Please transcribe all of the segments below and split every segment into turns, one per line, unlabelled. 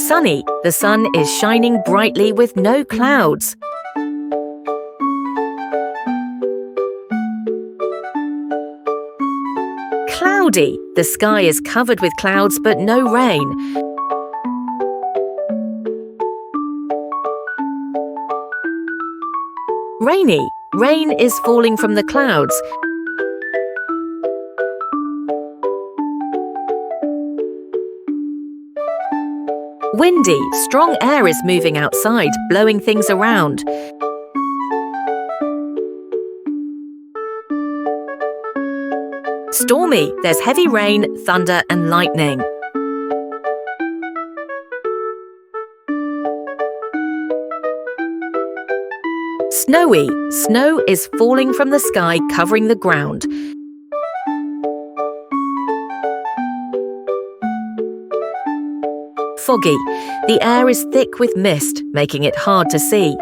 Sunny, the sun is shining brightly with no clouds. Cloudy, the sky is covered with clouds but no rain. Rainy, rain is falling from the clouds. Windy, strong air is moving outside, blowing things around. Stormy, there's heavy rain, thunder and lightning. Snowy, snow is falling from the sky, covering the ground. Foggy, the air is thick with mist, making it hard to see.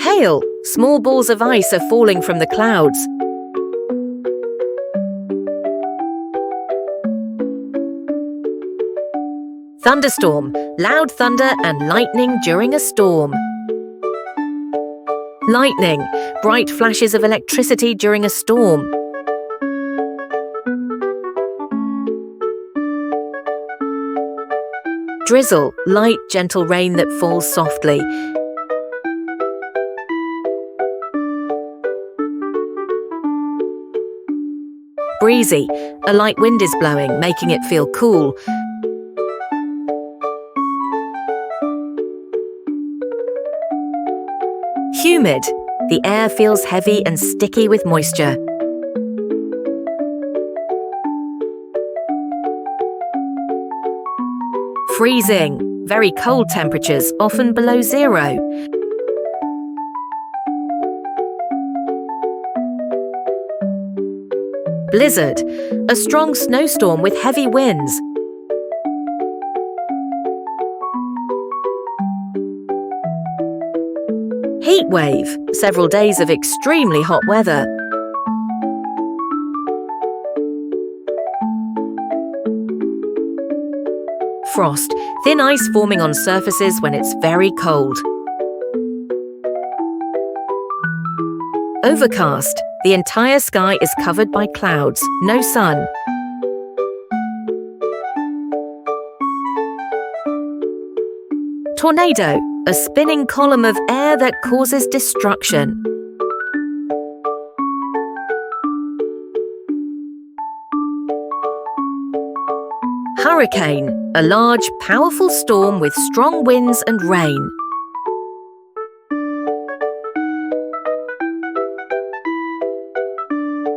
Hail, small balls of ice are falling from the clouds. Thunderstorm, loud thunder and lightning during a storm. Lightning, bright flashes of electricity during a storm. Drizzle, light, gentle rain that falls softly. Breezy, a light wind is blowing, making it feel cool. Humid, the air feels heavy and sticky with moisture. Freezing, very cold temperatures, often below zero. Blizzard, a strong snowstorm with heavy winds. Heat wave, several days of extremely hot weather. Frost, thin ice forming on surfaces when it's very cold. Overcast, the entire sky is covered by clouds, no sun. Tornado, a spinning column of air that causes destruction. Hurricane, a large, powerful storm with strong winds and rain.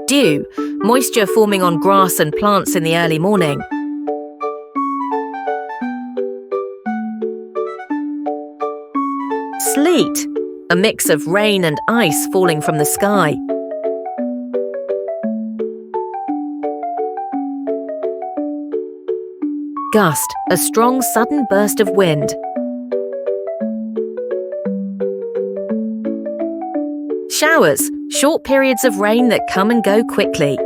Dew, moisture forming on grass and plants in the early morning. Sleet, a mix of rain and ice falling from the sky. Gust, a strong sudden burst of wind. Showers, short periods of rain that come and go quickly.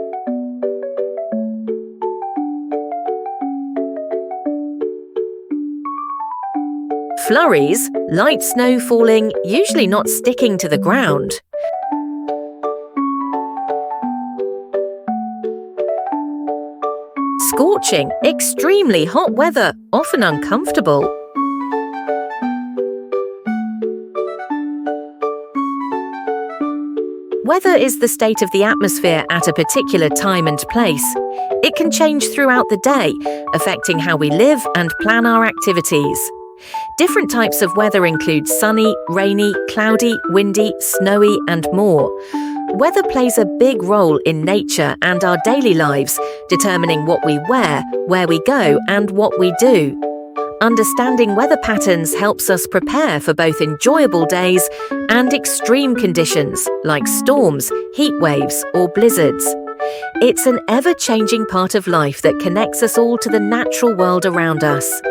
Flurries, light snow falling, usually not sticking to the ground. Scorching, extremely hot weather, often uncomfortable. Weather is the state of the atmosphere at a particular time and place. It can change throughout the day, affecting how we live and plan our activities. Different types of weather include sunny, rainy, cloudy, windy, snowy, and more. Weather plays a big role in nature and our daily lives, determining what we wear, where we go, and what we do. Understanding weather patterns helps us prepare for both enjoyable days and extreme conditions like storms, heat waves, or blizzards. It's an ever-changing part of life that connects us all to the natural world around us.